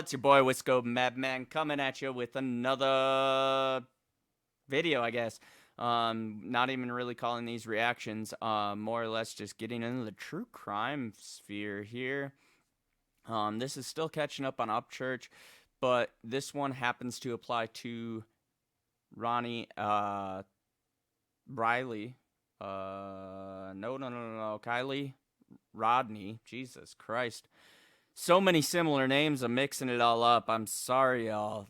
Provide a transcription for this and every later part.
It's your boy Wisco Madman coming at you with another video, I guess. Not even really calling these reactions. More or less just getting into the true crime sphere here. This is still catching up on Upchurch, but this one happens to apply to Ronnie, Riley, no, Kylie, Rodney, Jesus Christ. So many similar names, I'm mixing it all up. I'm sorry, y'all.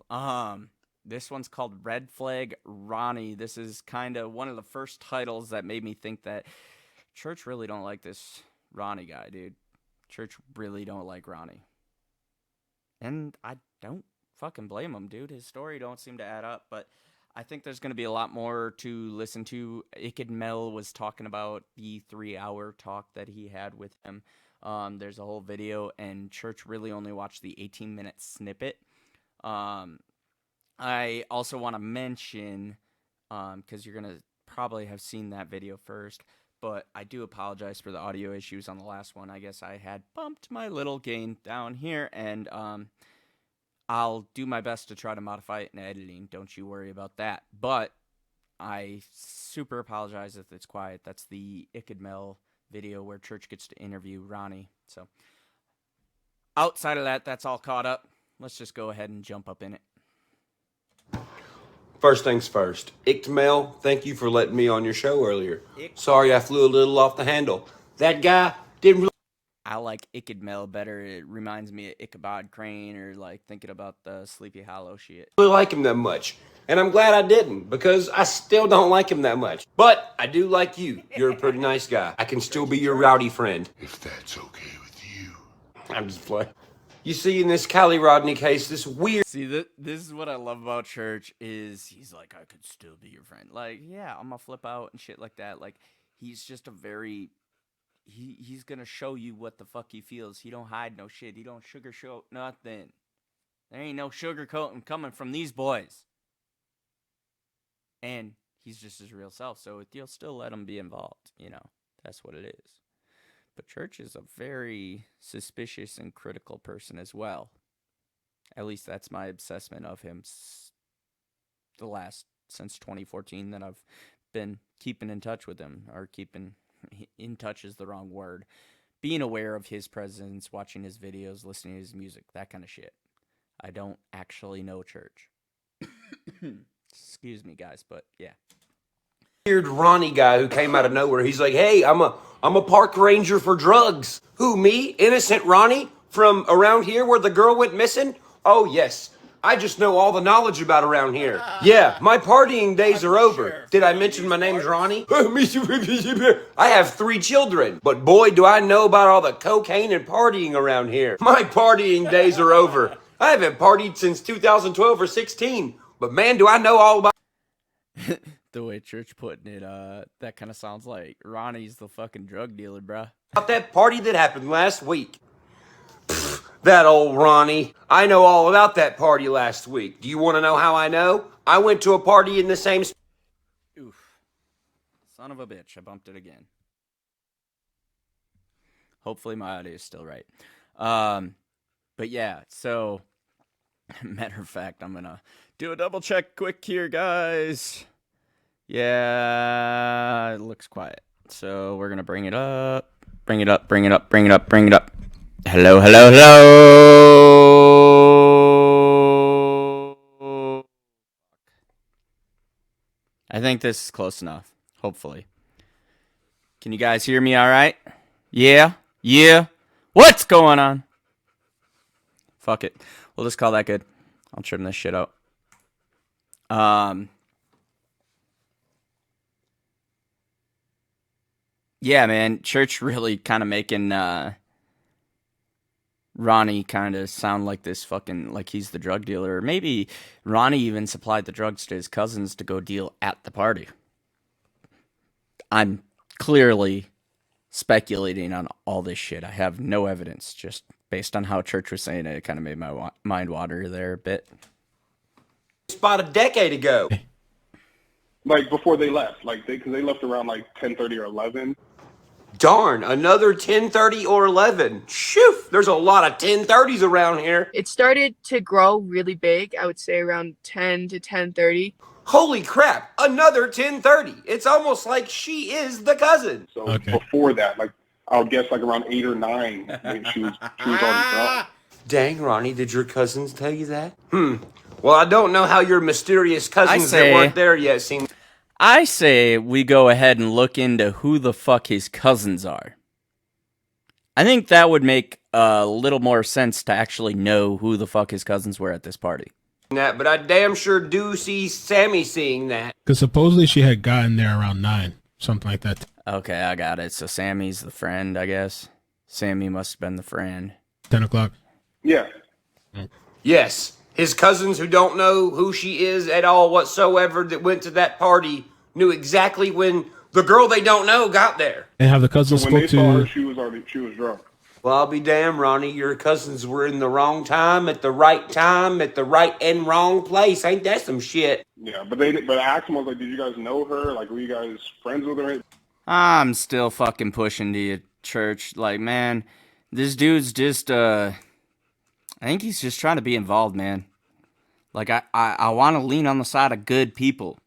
This one's called Red Flag Ronnie. This is kind of one of the first titles that made me think that church really don't like this Ronnie guy, dude. Church really don't like Ronnie. And I don't fucking blame him, dude. His story don't seem to add up, but I think there's going to be a lot more to listen to. Iked Mel was talking about the 3-hour talk that he had with him. There's a whole video, and church really only watched the 18-minute snippet. I also want to mention, because you're going to probably have seen that video first, but I do apologize for the audio issues on the last one. I guess I had bumped my little gain down here, and I'll do my best to try to modify it in editing. Don't you worry about that. But I super apologize if it's quiet. That's the Iked Mel video where church gets to interview Ronnie. So outside of that, that's all caught up. Let's just go ahead and jump up in it. First things first, Iked Mel, thank you for letting me on your show earlier. Sorry I flew a little off the handle. That guy didn't really... I like Iked Mel better. It reminds me of Ichabod Crane, or like thinking about the Sleepy Hollow shit. really like him that much. And I'm glad I didn't, because I still don't like him that much. But I do like you. You're a pretty nice guy. I can still be your rowdy friend. If that's okay with you. I'm just playing. You see, in this Kylie Rodney case, this weird... See, this is what I love about church, is he's like, I could still be your friend. Like, yeah, I'm gonna flip out and shit like that. Like, he's just a very... He's gonna show you what the fuck he feels. He don't hide no shit. He don't sugarcoat nothing. There ain't no sugarcoating coming from these boys. And he's just his real self, so you'll still let him be involved, you know. That's what it is. But church is a very suspicious and critical person as well. At least that's my assessment of him since 2014 that I've been keeping in touch with him, or keeping in touch is the wrong word. Being aware of his presence, watching his videos, listening to his music, that kind of shit. I don't actually know church. Excuse me, guys, but yeah. Weird Ronnie guy who came out of nowhere. He's like, hey, I'm a park ranger for drugs. Who, me? Innocent Ronnie? From around here where the girl went missing? Oh, yes. I just know all the knowledge about around here. Yeah, my partying days are over. Did I mention my name's Ronnie? I have 3 children. But boy, do I know about all the cocaine and partying around here. My partying days are over. I haven't partied since 2012 or 16. But man, do I know all about... The way church putting it, that kind of sounds like Ronnie's the fucking drug dealer, bruh. About that party that happened last week. Pfft, that old Ronnie. I know all about that party last week. Do you want to know how I know? I went to a party in the same... Oof. Son of a bitch, I bumped it again. Hopefully my audio is still right. But yeah, so... Matter of fact, I'm gonna do a double check quick here, guys. Yeah, it looks quiet. So we're gonna bring it up. Bring it up. Hello. I think this is close enough, hopefully. Can you guys hear me all right? Yeah? What's going on? Fuck it. We'll just call that good. I'll trim this shit out. Yeah, man. Church really kind of making Ronnie kind of sound like this fucking, like he's the drug dealer. Or maybe Ronnie even supplied the drugs to his cousins to go deal at the party. I'm clearly speculating on all this shit. I have no evidence, just based on how church was saying it. It kind of made my mind water there a bit. About a decade ago. Like before they left, like because they left around like 10:30 or 11. Darn, another 10:30 or 11. Shoo, there's a lot of 10:30s around here. It started to grow really big, I would say around 10 to 10:30. Holy crap, another 10:30. It's almost like she is the cousin. So before that, like I'll guess like around 8 or 9 when she was already drunk. Dang, Ronnie, did your cousins tell you that? Well, I don't know how your mysterious cousins that weren't there yet seem. I say we go ahead and look into who the fuck his cousins are. I think that would make a little more sense to actually know who the fuck his cousins were at this party. That, but I damn sure do see Sammy seeing that. Because supposedly she had gotten there around 9, something like that. Okay, I got it. So Sammy's the friend, I guess. Sammy must have been the friend. 10 o'clock. Yeah. Yes, his cousins who don't know who she is at all whatsoever that went to that party knew exactly when the girl they don't know got there. And have the cousins When they spoke saw her, to... she was drunk. Well, I'll be damned, Ronnie. Your cousins were in the wrong time, at the right and wrong place. Ain't that some shit? Yeah, but I asked them, I was like, did you guys know her? Like, were you guys friends with her? I'm still fucking pushing to you, Church. Like, man, this dude's just, I think he's just trying to be involved, man. Like, I want to lean on the side of good people.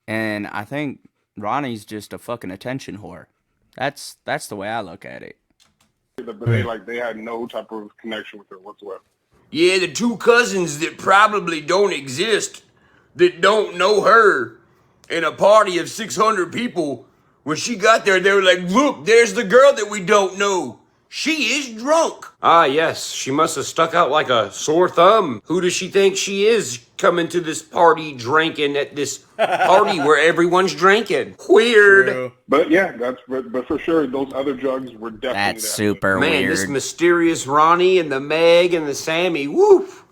And I think Ronnie's just a fucking attention whore. That's the way I look at it. But they had no type of connection with her whatsoever. Yeah, the two cousins that probably don't exist, that don't know her, in a party of 600 people, when she got there, they were like, look, there's the girl that we don't know. She is drunk. Ah, yes, she must have stuck out like a sore thumb. Who does she think she is coming to this party drinking at this party where everyone's drinking? Weird. True. But yeah, but for sure, those other drugs were definitely That's that. super Man, weird. this mysterious Ronnie and the Meg and the Sammy, woof.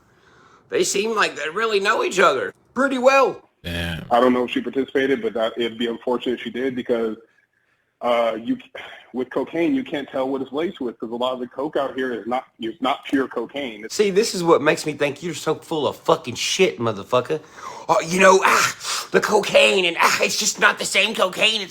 They seem like they really know each other pretty well. Damn. I don't know if she participated, but it'd be unfortunate if she did because with cocaine you can't tell what it's laced with because a lot of the coke out here is not pure cocaine. See, this is what makes me think you're so full of fucking shit, motherfucker. The cocaine, and it's just not the same cocaine.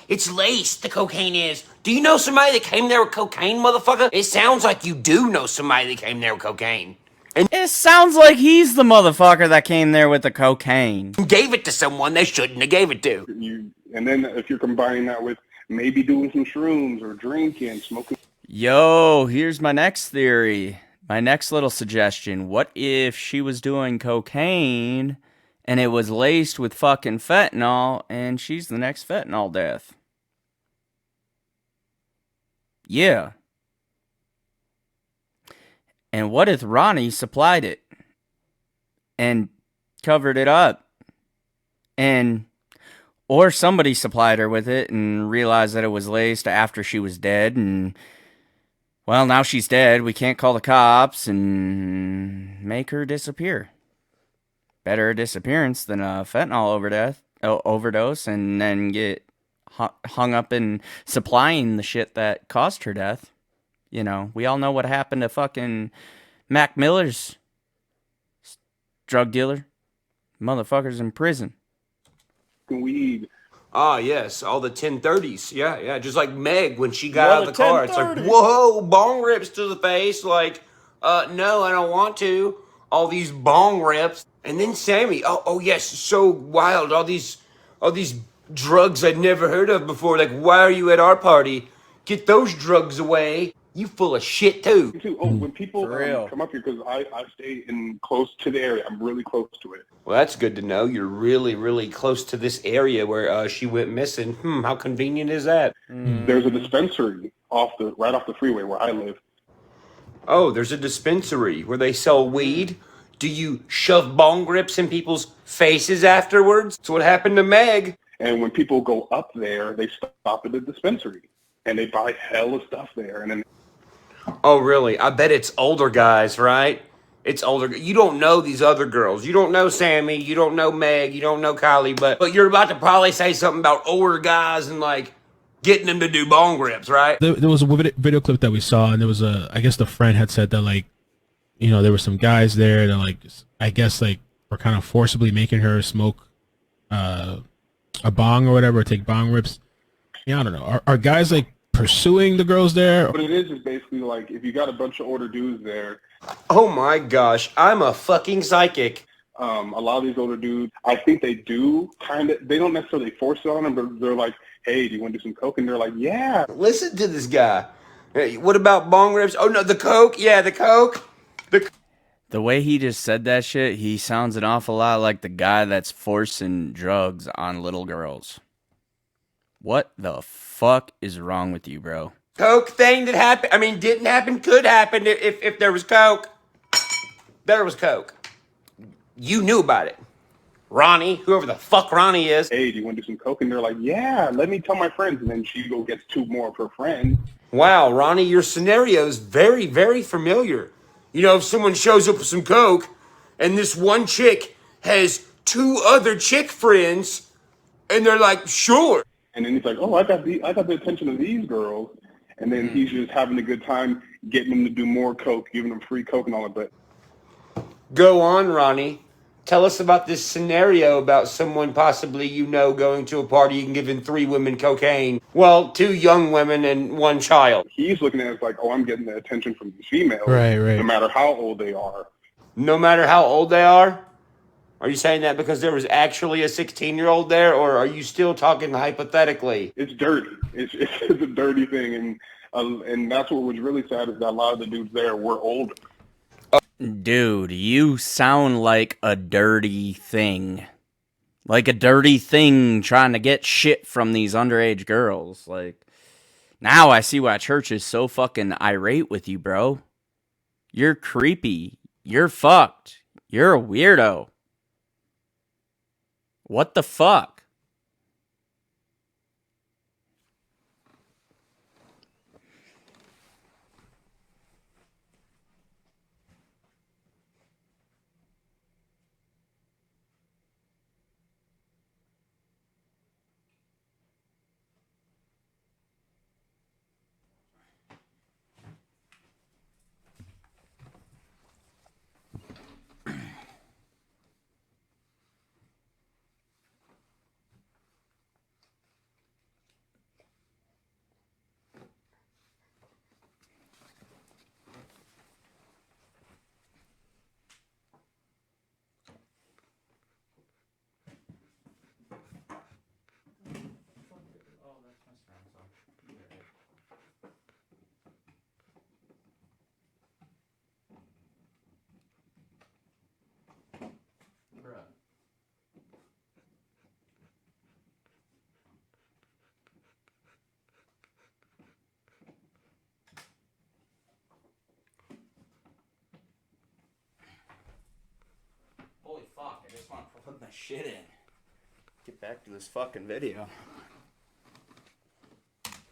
It's laced, the cocaine is. Do you know somebody that came there with cocaine, motherfucker? It sounds like you do know somebody that came there with cocaine. It sounds like he's the motherfucker that came there with the cocaine. Gave it to someone they shouldn't have gave it to. And then if you're combining that with maybe doing some shrooms or drinking, smoking. Yo, here's my next theory. My next little suggestion. What if she was doing cocaine and it was laced with fucking fentanyl and she's the next fentanyl death? Yeah. And what if Ronnie supplied it and covered it up? Or somebody supplied her with it and realized that it was laced after she was dead. And, well, now she's dead. We can't call the cops and make her disappear. Better a disappearance than a fentanyl overdose and then get hung up in supplying the shit that caused her death. You know, we all know what happened to fucking Mac Miller's drug dealer. Motherfucker's in prison. Weed. Ah, yes, all the 1030s. Yeah, just like Meg when she got out of the car. It's like, whoa, bong rips to the face. Like, no, I don't want to. All these bong rips. And then Sammy, oh yes, so wild. All these drugs I'd never heard of before. Like, why are you at our party? Get those drugs away. You full of shit too. When people come up here, because I stay close to the area. I'm really close to it. Well, that's good to know. You're really, really close to this area where she went missing. How convenient is that? There's a dispensary right off the freeway where I live. Oh, there's a dispensary where they sell weed? Do you shove bong grips in people's faces afterwards? That's what happened to Meg. And when people go up there, they stop at the dispensary. And they buy hella stuff there. And then. Oh, really? I bet it's older guys, right? It's older. You don't know these other girls. You don't know Sammy. You don't know Meg. You don't know Kylie. But you're about to probably say something about older guys and, like, getting them to do bong grips, right? There was a video clip that we saw, and there was I guess the friend had said that, like, you know, there were some guys there that, like, I guess, like, were kind of forcibly making her smoke a bong or whatever, or take bong rips. Yeah, I don't know. Are guys, like, pursuing the girls there? What it is basically like if you got a bunch of older dudes there. Oh my gosh, I'm a fucking psychic. A lot of these older dudes, I think they do they don't necessarily force it on them, but they're like, hey, do you want to do some coke? And they're like, yeah. Listen to this guy. Hey, what about bong rips? Oh no, the coke? Yeah, the coke. The way he just said that shit, he sounds an awful lot like the guy that's forcing drugs on little girls. What the fuck is wrong with you, bro? Coke thing that happened, I mean, didn't happen, could happen if there was coke. There was coke. You knew about it. Ronnie, whoever the fuck Ronnie is. Hey, do you want to do some coke? And they're like, yeah, let me tell my friends. And then she gets 2 more of her friends. Wow, Ronnie, your scenario is very, very familiar. You know, if someone shows up with some coke and this one chick has 2 other chick friends and they're like, sure. And then he's like, oh, I got the attention of these girls. And then he's just having a good time getting them to do more coke, giving them free coke and all that. But Go on, Ronnie. Tell us about this scenario about someone possibly going to a party and giving 3 women cocaine. Well, 2 young women and 1 child. he's looking at it like, oh, I'm getting the attention from these females, Right. no matter how old they are. No matter how old they are? Are you saying that because there was actually a 16-year-old there, or are you still talking hypothetically? It's dirty. It's a dirty thing, and that's what was really sad is that a lot of the dudes there were older. Dude, you sound like a dirty thing. Like a dirty thing trying to get shit from these underage girls. Like, now I see why church is so fucking irate with you, bro. You're creepy. You're fucked. You're a weirdo. What the fuck? Holy fuck, I just want to put my shit in. Get back to this fucking video.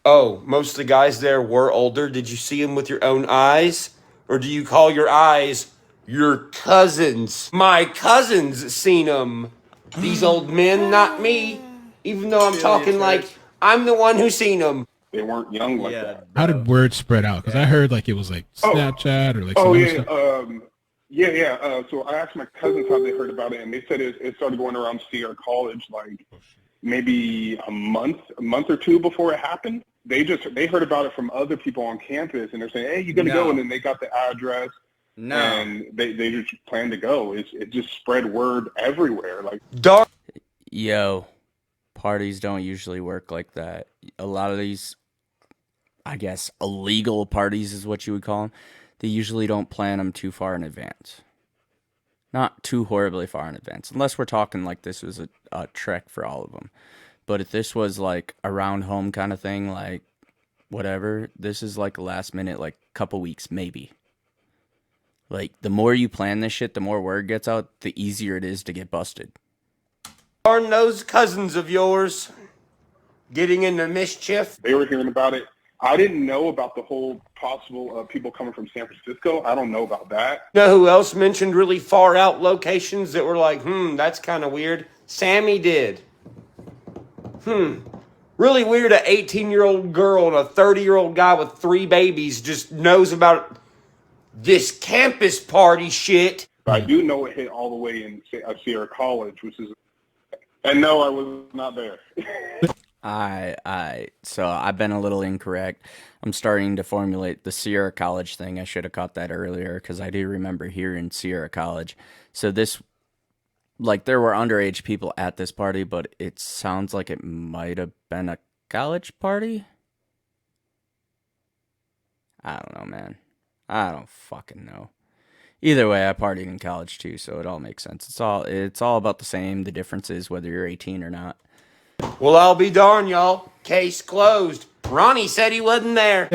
Oh, most of the guys there were older. Did you see them with your own eyes? Or do you call your eyes your cousins? My cousins seen them. These old men, not me. Even though I'm talking like I'm the one who seen them. They weren't young like that. How did word spread out? Because I heard like it was like Snapchat or like some Oh, other yeah. stuff. So I asked my cousins how they heard about it, and they said it started going around Sierra College like maybe a month or 2 before it happened. They heard about it from other people on campus, and they're saying, "Hey, you got to go," and then they got the address. No. And they just planned to go. It just spread word everywhere. Like, Dark. Yo, parties don't usually work like that. A lot of these, I guess, illegal parties is what you would call them. They usually don't plan them too far in advance. Not too horribly far in advance. Unless we're talking like this was a trek for all of them. But if this was like around home kind of thing, like whatever, this is like last minute, like couple weeks maybe. Like the more you plan this shit, the more word gets out, the easier it is to get busted. Darn those cousins of yours getting into mischief. they were hearing about it. I didn't know about the whole possible people coming from San Francisco. I don't know about that. You know who else mentioned really far out locations that were like, that's kind of weird? Sammy did. Really weird, an 18-year-old girl and a 30-year-old guy with 3 babies just knows about this campus party shit. But I do know it hit all the way in Sierra College, which is... And no, I was not there. So I've been a little incorrect. I'm starting to formulate the Sierra College thing. I should have caught that earlier because I do remember hearing Sierra College. So this, like, there were underage people at this party, but it sounds like it might have been a college party. I don't know, man. I don't fucking know. Either way, I partied in college too, so it all makes sense. It's all about the same. The difference is whether you're 18 or not. Well, I'll be darned, y'all. Case closed. Ronnie said he wasn't there.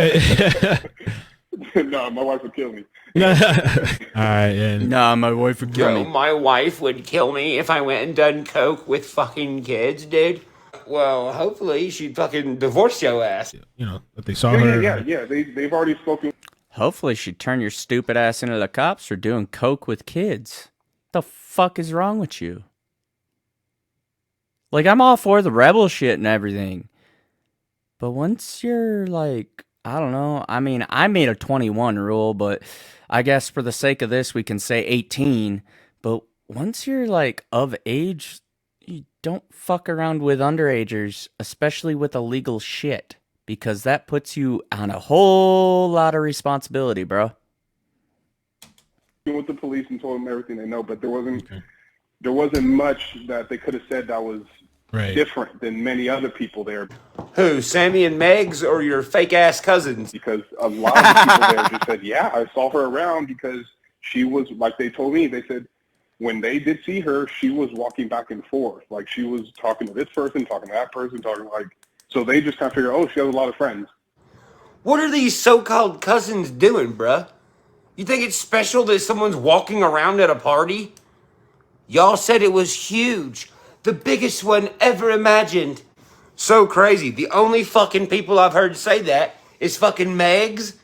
No, my wife would kill me. All right, and Nah, my wife would kill Bro, me. my wife would kill me if I went and done coke with fucking kids, dude. Well, hopefully she'd fucking divorce your ass. you know that they saw Yeah, her. yeah. They've already spoken. Hopefully she'd turn your stupid ass into the cops for doing coke with kids. The fuck is wrong with you? Like, I'm all for the rebel shit and everything. But once you're like, I don't know. I mean, I made a 21 rule, but I guess for the sake of this, we can say 18. But once you're like of age, you don't fuck around with underagers, especially with illegal shit, because that puts you on a whole lot of responsibility, bro. with the police and told them everything they know, but there wasn't much that they could have said that was Right. different than many other people there, Who, Sammy and Megs or your fake-ass cousins? because a lot of the people there just said, yeah, I saw her around because she was, like they told me, they said when they did see her, she was walking back and forth. Like she was talking to this person, talking to that person, so they just kind of figured, oh, she has a lot of friends. What are these so-called cousins doing, bruh? You think it's special that someone's walking around at a party? Y'all said it was huge. The biggest one ever imagined. So crazy. The only fucking people I've heard say that is fucking Megs,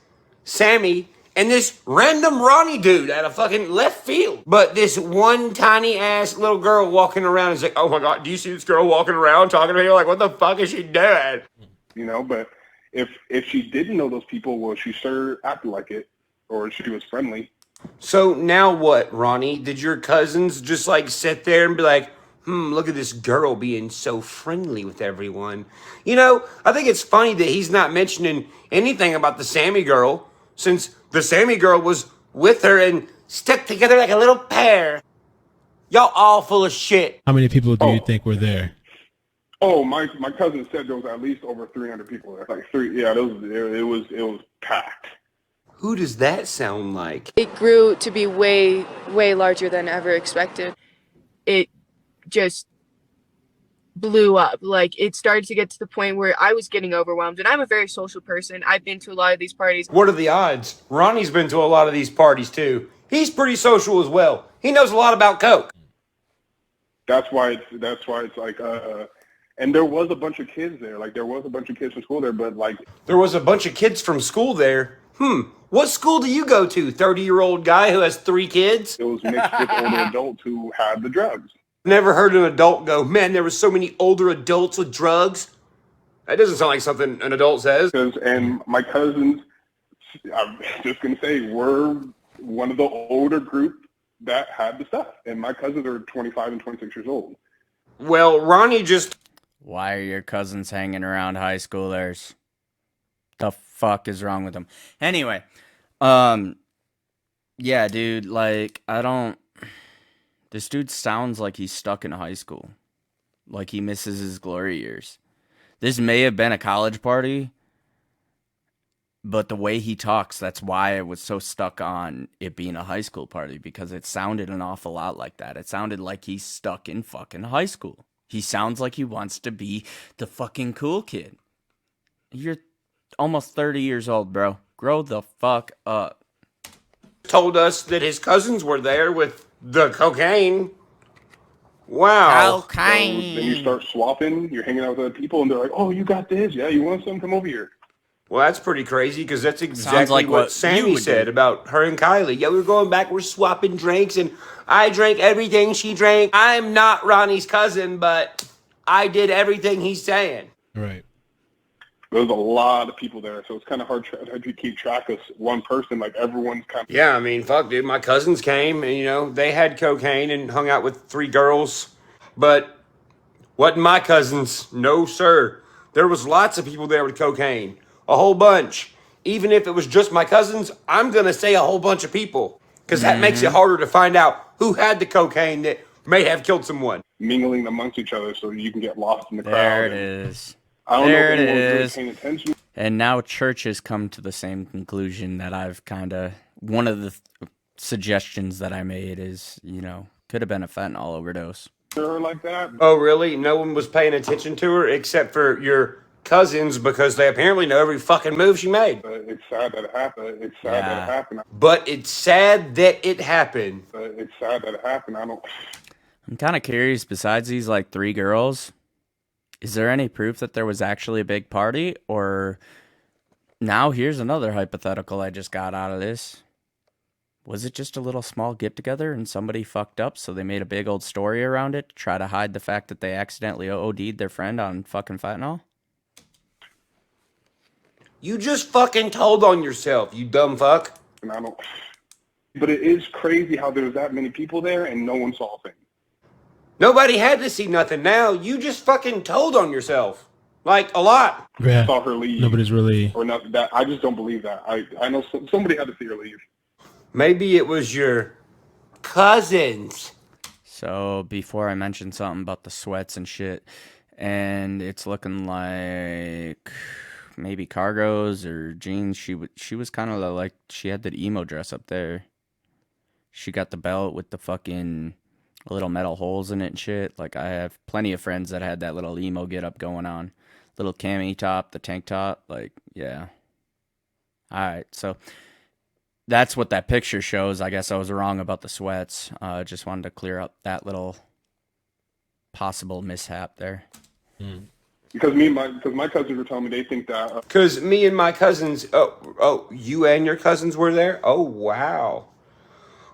Sammy, and this random Ronnie dude out of fucking left field. But this one tiny ass little girl walking around is like, oh my God, do you see this girl walking around talking to me? Like, what the fuck is she doing? But if she didn't know those people, well, she sure acted like it, or she was friendly. So now what, Ronnie? Did your cousins just like sit there and be like, look at this girl being so friendly with everyone? I think it's funny that he's not mentioning anything about the Sammy girl, since the Sammy girl was with her and stuck together like a little pair. Y'all all full of shit. How many people do you think were there? Oh, my cousin said there was at least over 300 people there. Like three, yeah, it was packed. Who does that sound like? It grew to be way, way larger than ever expected. It just blew up. Like, it started to get to the point where I was getting overwhelmed, and I'm a very social person. I've been to a lot of these parties. What are the odds? Ronnie's been to a lot of these parties too. He's pretty social as well. He knows a lot about coke. That's why it's like, and there was a bunch of kids there. Like, there was a bunch of kids from school there, but like, There was a bunch of kids from school there. What school do you go to, 30-year-old guy who has 3 kids? it was mixed with older adults who had the drugs. Never heard an adult go, man, there were so many older adults with drugs. That doesn't sound like something an adult says. And my cousins, I'm just gonna say, were one of the older group that had the stuff. And my cousins are 25 and 26 years old. Well, Ronnie just... Why are your cousins hanging around high schoolers? The fuck is wrong with them? Anyway, yeah, dude, like, this dude sounds like he's stuck in high school. Like he misses his glory years. This may have been a college party, but the way he talks, that's why I was so stuck on it being a high school party, because it sounded an awful lot like that. It sounded like he's stuck in fucking high school. He sounds like he wants to be the fucking cool kid. You're almost 30 years old, bro. Grow the fuck up. told us that his cousins were there with the cocaine. Wow. So then you start swapping. You're hanging out with other people, and they're like, "Oh, you got this? Yeah, you want some? Come over here." Well, that's pretty crazy, because that's exactly Sounds like what what Sammy you would said do. about her and Kylie. Yeah, we were going back, we're swapping drinks, and I drank everything she drank. I'm not Ronnie's cousin, but I did everything he's saying. Right. There's a lot of people there, so it's kind of hard to keep track of one person. Like, everyone's kind of... Yeah, I mean, fuck, dude. My cousins came, and, they had cocaine and hung out with 3 girls. But wasn't my cousins. No, sir. There was lots of people there with cocaine. A whole bunch. Even if it was just my cousins, I'm going to say a whole bunch of people. Because that makes it harder to find out who had the cocaine that may have killed someone. Mingling amongst each other so you can get lost in the crowd. There it and is. I don't know There if it anyone was really is. paying attention. And now Church has come to the same conclusion that I've kind of, one of the suggestions that I made is, you know, could have been a fentanyl overdose. Her like that. Oh, really? No one was paying attention to her except for your cousins because they apparently know every fucking move she made. But it's sad that it happened. It's sad that it happened. But it's sad that it happened. But it's sad that it happened. I'm kind of curious, besides these like 3 girls, is there any proof that there was actually a big party? Or now here's another hypothetical I just got out of this. Was it just a little small get-together and somebody fucked up, so they made a big old story around it to try to hide the fact that they accidentally OD'd their friend on fucking fentanyl? You just fucking told on yourself, you dumb fuck. And but it is crazy how there was that many people there and no one saw a thing. Nobody had to see nothing now. You just fucking told on yourself. Like, a lot. Yeah. Saw her leave. Nobody's really. Or not that. I just don't believe that. I know somebody had to see her leave. Maybe it was your cousins. So before I mentioned something about the sweats and shit, and it's looking like maybe cargos or jeans. She was kind of like, she had that emo dress up there. She got the belt with the fucking little metal holes in it and shit. Like, I have plenty of friends that had that little emo get up going on. Little cami top, the tank top. Like, yeah. All right, so that's what that picture shows. I guess I was wrong about the sweats. Just wanted to clear up that little possible mishap there. Because my cousins were telling me they think that. Because me and my cousins, you and your cousins were there? Oh, wow.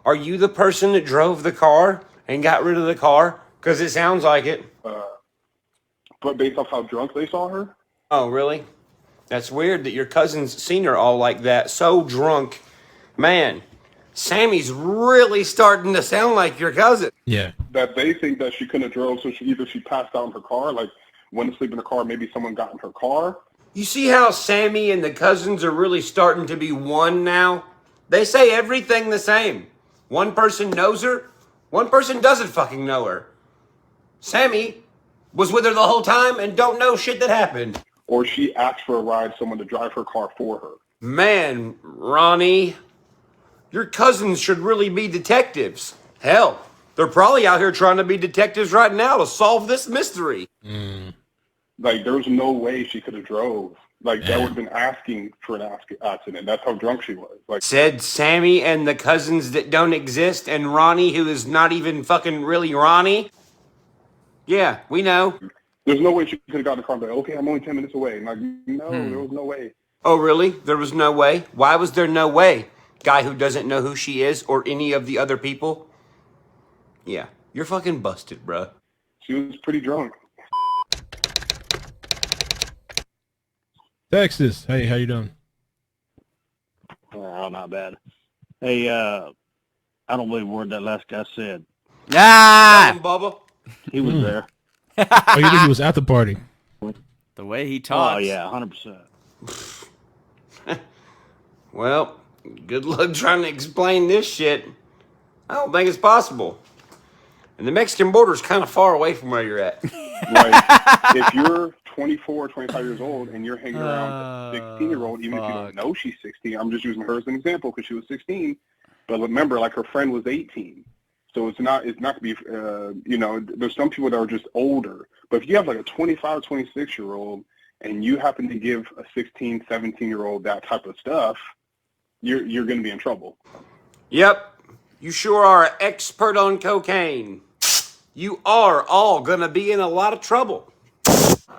Are you the person that drove the car and got rid of the car? Because it sounds like it. But based off how drunk they saw her. Oh, really? That's weird that your cousins seen her all like that, so drunk. Man, Sammy's really starting to sound like your cousin. Yeah. That they think that she couldn't have drove, so she passed out in her car, like went to sleep in the car, maybe someone got in her car. You see how Sammy and the cousins are really starting to be one now? They say everything the same. One person knows her, one person doesn't fucking know her. Sammy was with her the whole time and don't know shit that happened. Or she asked for a ride, someone to drive her car for her. Man, Ronnie, your cousins should really be detectives. Hell, they're probably out here trying to be detectives right now to solve this mystery. Like, there was no way she could have drove. Like, that would have been asking for an accident. That's how drunk she was. Like, Said Sammy and the cousins that don't exist and Ronnie, who is not even fucking really Ronnie. Yeah, we know. there's no way she could have gotten the car and be like, okay, I'm only 10 minutes away. And like, no, there was no way. Oh, really? There was no way? Why was there no way? Guy who doesn't know who she is or any of the other people? Yeah, you're fucking busted, bruh. She was pretty drunk. Texas, hey, how you doing? Oh, not bad. Hey, I don't believe a word that last guy said. Ah! Bubba. He was there. Oh, you think he was at the party? The way he talks. Oh, yeah, 100%. Well, good luck trying to explain this shit. I don't think it's possible. And the Mexican border's kind of far away from where you're at. Like, if you're 24 or 25 years old and you're hanging around a 16-year-old, even if you don't know she's 16, I'm just using her as an example because she was 16. But remember, like, her friend was 18. So it's not to be, there's some people that are just older. But if you have like a 25, 26-year-old and you happen to give a 16, 17-year-old that type of stuff, you're going to be in trouble. Yep, you sure are an expert on cocaine. You are all going to be in a lot of trouble.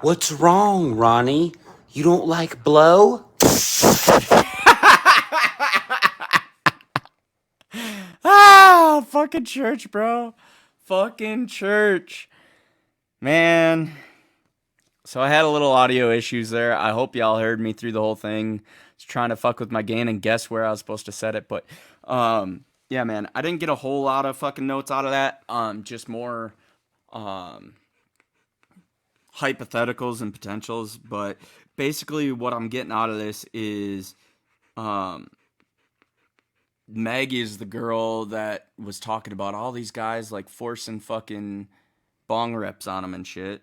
What's wrong, Ronnie? You don't like blow? Ah, fucking church, bro. Fucking church. Man. So I had a little audio issues there. I hope y'all heard me through the whole thing. I was trying to fuck with my gain and guess where I was supposed to set it. But, yeah, man, I didn't get a whole lot of fucking notes out of that. Just more, hypotheticals and potentials, but basically what I'm getting out of this is Meg is the girl that was talking about all these guys like forcing fucking bong reps on him and shit.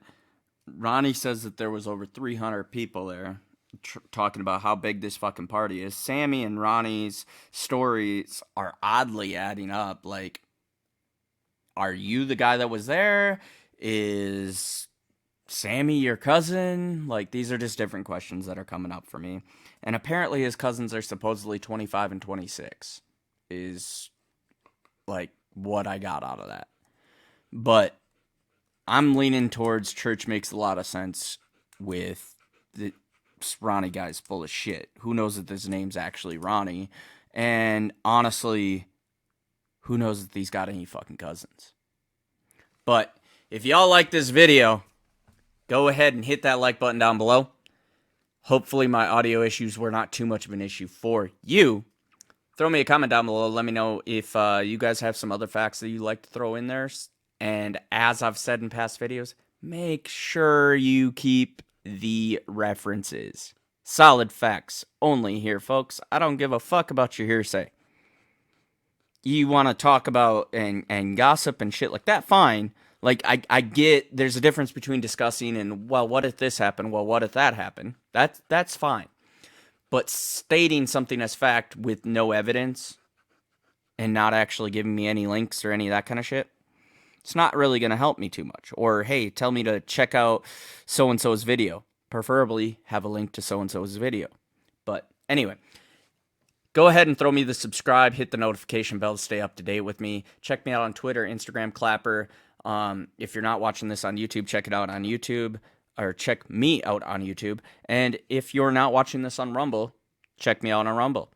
Ronnie says that there was over 300 people there talking about how big this fucking party is. Sammy and Ronnie's stories are oddly adding up. Like, are you the guy that was there? Is Sammy your cousin? Like, these are just different questions that are coming up for me. And apparently his cousins are supposedly 25 and 26 is like what I got out of that. But I'm leaning towards Church makes a lot of sense with the Ronnie guy's full of shit. Who knows that his name's actually Ronnie? And honestly, who knows if he's got any fucking cousins? But if y'all like this video, go ahead and hit that like button down below. Hopefully my audio issues were not too much of an issue for you. Throw me a comment down below. Let me know if you guys have some other facts that you'd like to throw in there. And as I've said in past videos, make sure you keep the references. Solid facts only here, folks. I don't give a fuck about your hearsay. You want to talk about and gossip and shit like that, fine. Like, I get there's a difference between discussing and, well, what if this happened? Well, what if that happened? That's fine. But stating something as fact with no evidence and not actually giving me any links or any of that kind of shit, it's not really going to help me too much. Or, hey, tell me to check out so-and-so's video. Preferably have a link to so-and-so's video. But anyway, go ahead and throw me the subscribe, hit the notification bell to stay up to date with me. Check me out on Twitter, Instagram, Clapper. If you're not watching this on YouTube, check it out on YouTube. Or check me out on YouTube. And if you're not watching this on Rumble, check me out on Rumble.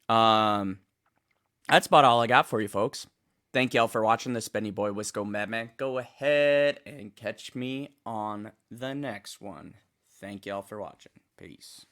That's about all I got for you, folks. Thank y'all for watching this. Benny Boy Wisco Madman. Go ahead and catch me on the next one. Thank y'all for watching. Peace.